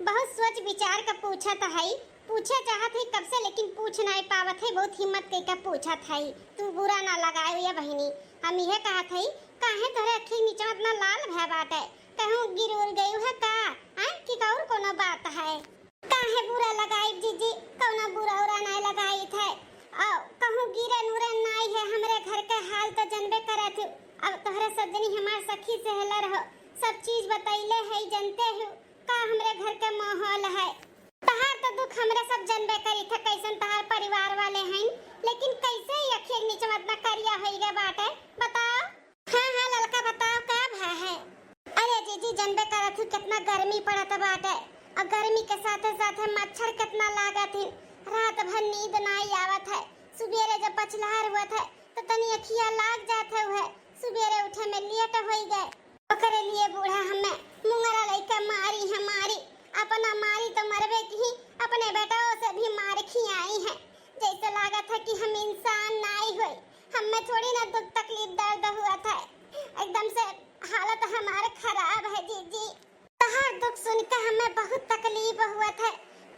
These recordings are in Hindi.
बहुत सोच विचार का पूछत है। पूछे चाहत है कब से, लेकिन पूछ नहीं पावत है। बहुत हिम्मत कई का पूछत है। तू बुरा ना लगाए या बहनी। हम यह कहत है काहे तोरे अखी नीचे इतना लाल भय बाटे। कहूं गिर गई है का हैं कि और कोनो बात है। काहे बुरा लगाई जीजी, कोनो बुरा उरा नहीं लगाई थे। कहूं गिरे नूरे नहीं है। हमरे घर के हाल तो जनबे करत हो। अब तोहरे सजनी हमार सखी सहेलर हो, सब चीज बतैले है, जानते हो का हमरे घर के माहौल है। तहार तो दुख हमरे सब जनबे करी थे कैसन तहार परिवार वाले हैं, लेकिन कैसे ही अखिए नीचे इतना करिया होई गे बाटे बताओ। हां लड़का बताओ का भय है। अरे जीजी जनबे करत हो कितना गर्मी पड़त बाटे, और गर्मी के साथ साथ मच्छर कितना लागत है। रात भर नींद नहीं आवत है। सुबेरे जब पछलहर हुआ था तो तनी अखिया लाग जात है। सुबेरे उठे में लेट होई गए। ओकरे लिए बूढ़ा हमें मुंगरा लइका मारी हमारी अपना मारी तो मरबे की, अपने बेटाओं से भी मार खियाई है। जैसे लागत है कि हम इंसान नहीं हुए, हमें थोड़ी ना दुख तकलीफ दर्द हुआ था। एकदम से हालत हमारे खराब है जीजी। तहार दुख सुन के हमें बहुत तकलीफ हुआ था।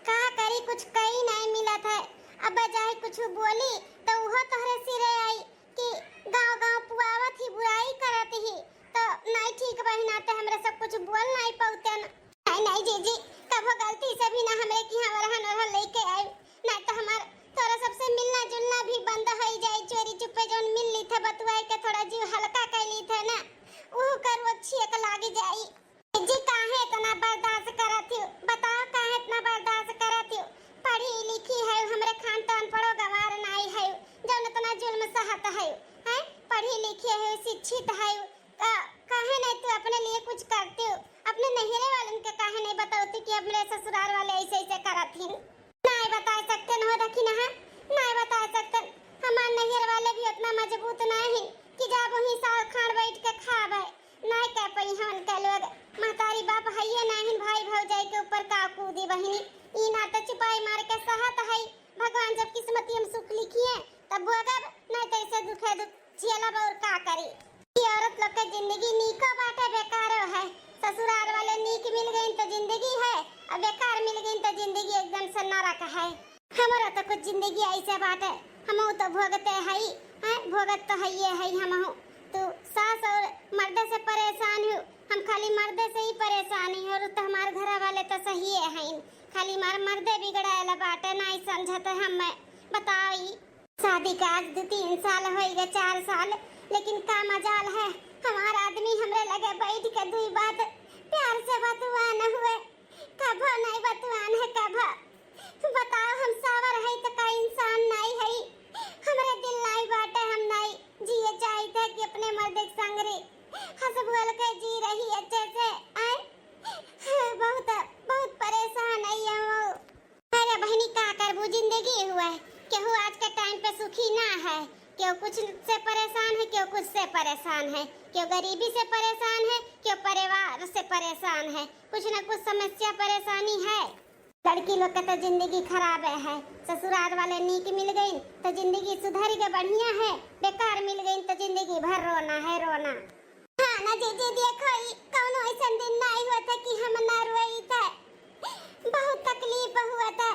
का करी कुछ कहीं नहीं मिला था। अब बजाय कुछ बोली तो वो तोहरे सिरे आई कि गांव पुआवत ही बुराई करत ही, तो नहीं ठीक बहिनाते हमरे सब कुछ बोल नहीं पाउते न। नहीं जीजी, कबो गलती से भी ना हमरे की यहाँ रहन लेके आए, नहीं तो हमार थोड़ा सबसे मिलना जुलना भी बंद हो जाए। चोरी चुपे जोन मिल ली थे बतुआई के थोड़ा जीव हल्का कर ली थे ना, वो कर वो अच्छी एक लागी जाई। जी काहे इतना बर्दाश्त करत हो बताओ, काहे इतना बर्दाश्त करत हो। पढ़ी लिखी है हमरे खान तो अनपढ़ो गवार नहीं है, जौन इतना जुल्म सहत है। हैं पढ़ी लिखी है, शिक्षित है, काहे नहीं तू अपने लिए कुछ करती हो। अपने नहिरे वालन के काहे नहीं बताओती कि अपने ससुराल वाले ऐसे ऐसे करत हैं। नहीं बता सकते न हो रखी ना, नहीं बता सकते। हमार नहिरे वाले भी उतना मजबूत नहीं कि जा वही साल खान बैठ के खावे। नहीं कह पई हमन के लोग महतारी बाप हइये नहीं, भाई भौजाई के ऊपर का कूदी बहिनी। ई ना तो चिपाई मार के सहत है। भगवान जब किस्मती हम सुख लिखिए तब भोगब, नहीं तो ऐसे दुखे दुख झेलब और का करी। ये औरत लोग के जिंदगी नीको बाटे बेकार है। ससुराल वाले नीक मिल गई तो जिंदगी है, और बेकार मिल गई तो जिंदगी एकदम से नरक है। हमारा तो कुछ जिंदगी ऐसे बाटे, हम तो भोगते हैं भोगत तो है ये है। हम तो सास और मर्दे से परेशान हूँ, हम खाली मर्दे से ही परेशान हैं। और तो हमारे घर वाले तो सही है, खाली मर्दे बिगड़ाएला बाटे नहीं समझते हमें। बताओ शादी का आज 2-3 साल हो गए, 4 साल, लेकिन का मजाल है हमारा आदमी हमरे लगे बैठ के दुई बात प्यार से बतुआन हुए। कभो नहीं बतुआन है कभो। बताओ हम सावर है तो का इंसान नहीं है। हमरे दिल नहीं बाटे, हम नहीं जिए चाहते कि अपने मर्द के संग रे हंस बोल के जी रही अच्छे से। बहुत बहुत परेशान है हम। अरे बहनी का करबू, जिंदगी हुआ है। केहू आज के टाइम पे सुखी ना है। क्यों कुछ से परेशान है, क्यों कुछ से परेशान है, क्यों गरीबी से परेशान है, क्यों परिवार से परेशान है। कुछ न कुछ समस्या परेशानी है। लड़की लोग का तो जिंदगी खराब है। ससुराल वाले नीक मिल गई तो जिंदगी सुधर के बढ़िया है, बेकार मिल गई तो जिंदगी भर रोना है रोना। हाँ ना जीजी देखो कौनो ऐसा दिन नहीं हुआ था कि हम ना रोई थे। बहुत तकलीफ हुआ था।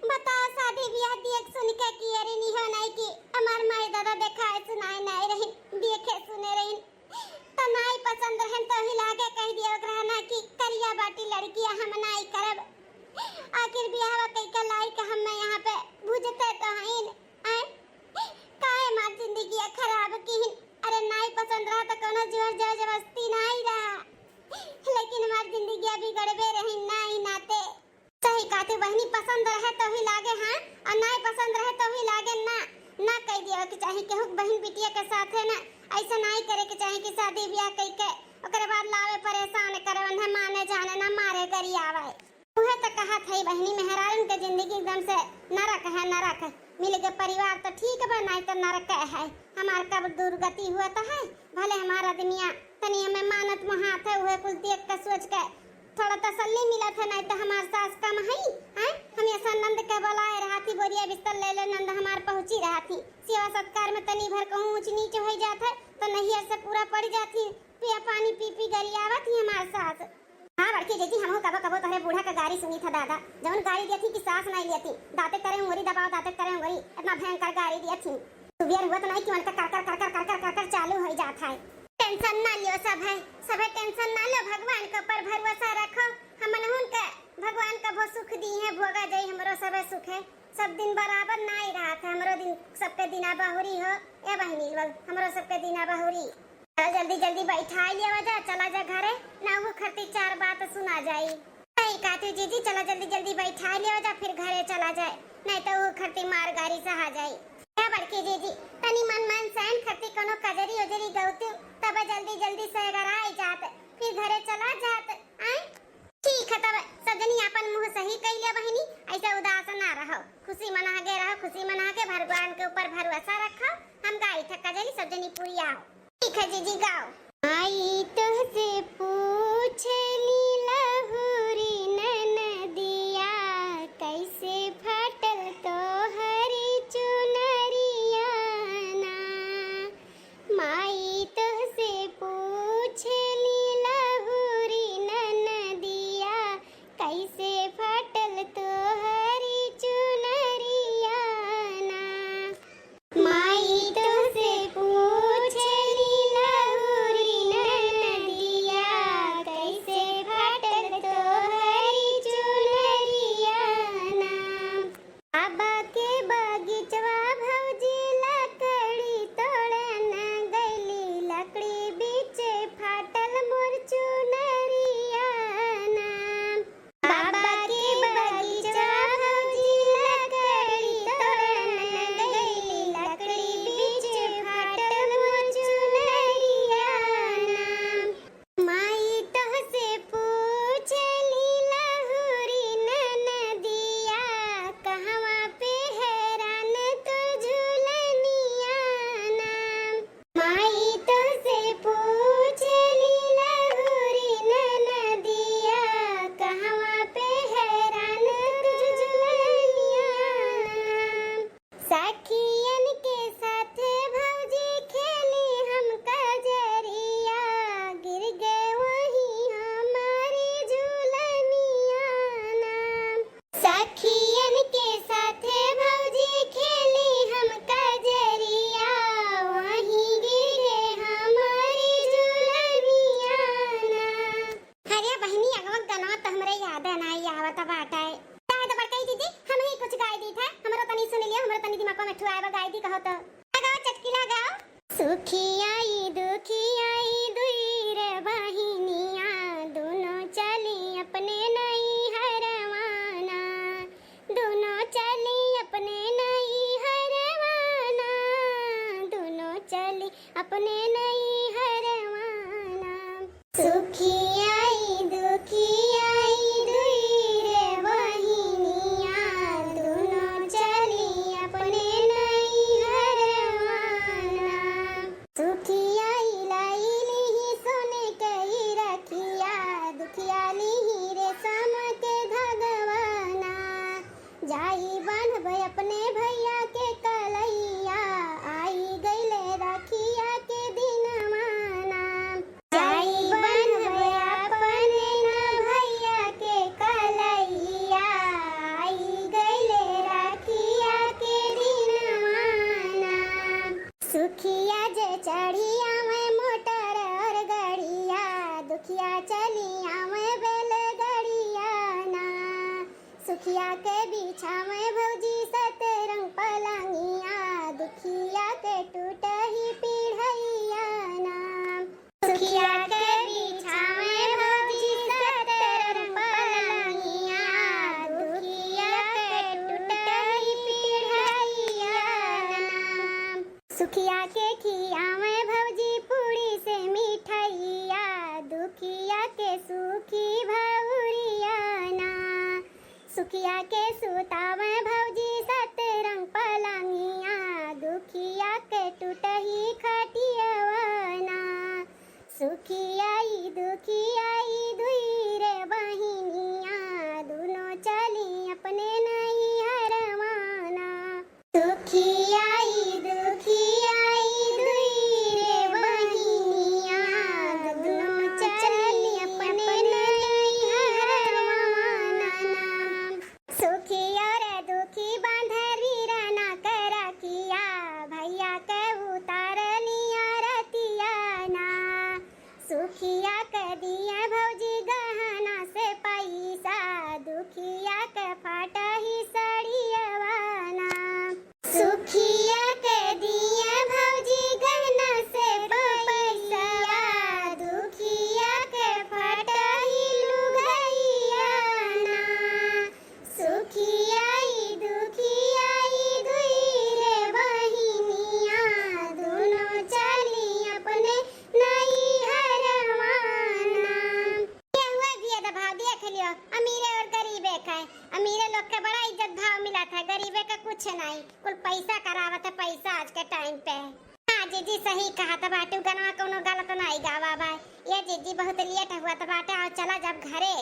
बताओ शादी ब्याह देख सुन के की अरे नहीं हो नहीं की हमार माई दादा देखा सुनाई नहीं रही, देखे सुने रही तो नहीं पसंद रहन तो हिला के कह दिया ओकरा ना कि करिया बाटी लड़कियां हम नहीं करब। आखिर ब्याह कई के लायक हम यहाँ पे बुझते तो हैं काहे मार जिंदगी खराब की। अरे नहीं पसंद रहा तो कोनो जोर जबरदस्ती नहीं रहा, लेकिन हमार जिंदगी अभी गड़बे रही नहीं नाते। सही कहते बहनी, पसंद रहे तो ही लागे हाँ, और नहीं पसंद रहे तो ही लागे ना कह दिया कि चाहे केहू बहन बिटिया के साथ है ना ऐसा नहीं करे के चाहे कि शादी ब्याह कई के ओकरे बाद लावे परेशान करे, उन्हें माने जाने ना मारे करी आवे। उहे तो कहा था बहनी मेहरान के जिंदगी एकदम से नरक है नरक। मिल के परिवार तो ठीक बा, नहीं तो नरक है। हमार कब दुर्गति हुआ तो है, भले हमारा दुनिया तनी हमें मानत महात है। उहे कुछ देख के सोच के थोड़ा तसल्ली मिला था, नहीं तो हमार सास कम है हम ऐसा नंद के बुलाए रहा थी, बोरिया बिस्तर ले ले नंद हमार पहुंची रहा थी। सेवा सत्कार में तनी भर कहूँ ऊंच नीच हो जाता तो नहीं ऐसे पूरा पड़ जाती। पिया पानी पी गरियावत ही हमार सास। हाँ बड़की जीजी हमहू कबो कबो तोहरे बूढ़ा का गाड़ी सुनी था दादा, जवन गाड़ी दिया थी कि सास नहीं लिया थी, दाते करे उंगली दबाओ दाते करे उंगली, इतना भयंकर गाड़ी दिया थी। सुबियर हुआ तो नहीं कि उनका कर कर कर कर कर कर कर चालू हो जाता है। टेंशन ना लियो सब है टेंशन ना लो, भगवान के ऊपर भरोसा रखो। हमन का भगवान का बहुत सुख दी है, भोगा जाई हमरो सब सुख है। सब दिन बराबर ना ही रहा था, हमरो दिन सबके दिना बहुरी हो ए बहनी लोग, हमरो सबके दिना बहुरी। जल्दी जल्दी बैठा लिया वजह, चला जा घरे ना वो खरती चार बात सुना जाई। नहीं कातू जीजी चला जल्दी जल्दी बैठा लिया वजह, फिर घरे चला जाए, नहीं तो वो खरती मार गाड़ी से आ जाई। क्या बड़की जीजी तनी मन सहन खरती कोनो कजरी उजरी गौतू, तब जल्दी जल्दी से घर आई जात, फिर घरे चला जात। आई ठीक है तब सजनी अपन मुंह सही कह लिया बहनी, ऐसा उदास ना रहो, खुशी मना के रहो, खुशी मना के भगवान के ऊपर भरोसा रखो। हम गाई थका जली सजनी पूरी आओ। ठीक है जीजी गाओ। आई तुझसे पूछली लहुरी ननदिया, कैसे फटल तो हरी चुनरिया ना। माई तुझसे पूछली लहुरी ननदिया, कैसे फटल तो हरी चुनरिया ना। माई तुझसे सुखी आई दुखी आई दुई रे बहिनिया, दोनों चली अपने नहीं हरवाना, दोनों चली अपने नहीं हरवाना, दोनों चली अपने नहीं हरवाना। सुखी आई दुखी आई दुई रे बहिनिया, दोनों चली अपने नहीं हरवाना। सुखिया लाई ली सोने कई रखिया, दुखिया ली रेशम के धगवाना, जाई बांधब अपने भैया के कलैया, आई गईले रखिया के दिन माना, जाई बांधब अपने न भैया के कलैया, आई गईले रखिया के दिन माना। सुखिया जे चढ़िया में मोटर और गड़िया, दुखिया चलिया में बैलगाड़िया ना, सुखिया के बीछा में भौजी सतरंग पलंगिया, दुखिया के टूट ही पीढ़ैया ना। सुखिया के बीछा में भौजी सतरंग पलंगिया, दुखिया के टूट ही पीढ़ैया ना। सुखिया के खिया में भौजी पूड़ी से मिठाइया, दुखिया के सुखी भौरिया ना, सुखिया के सूता में भौजी सतरंग पलंगिया, दुखिया के टूट ही खटिया ना। सुखिया आई दुखिया आई दुई रे बहिनिया, दोनों चली अपने नहीं हरवाना। सुखिया आई दुखिया आई दुई रे बहिनिया, दोनों चली अपने नहीं लियो, अमीरे और गरीबे का है। अमीरे लोग के बड़ा इज्जत भाव मिला था, गरीबे का कुछ नहीं, कुल पैसा करावत है, पैसा आज के टाइम पे। हाँ जीजी सही कहा था बाटू, गनवा कोनो गलत नहीं गावा भाई। ये जीजी बहुत लेट हुआ था बाटे, आओ चला जब घरे।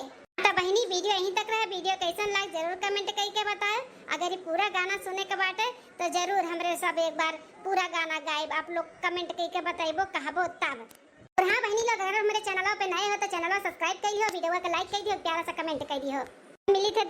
तो बहनी वीडियो यहीं तक रहा, वीडियो कैसन लगा जरूर कमेंट करके बताए। अगर ये पूरा गाना सुने के बाटे तो जरूर हमरे सब एक बार पूरा गाना गाइब, आप लोग कमेंट करके बताइबो कहबो तब। और हाँ बहनी लोग, अगर हमारे चैनल पे नए हो तो चैनल सब्सक्राइब करियो, वीडियो को लाइक करियो, प्यारा सा कमेंट करियो। मिली थे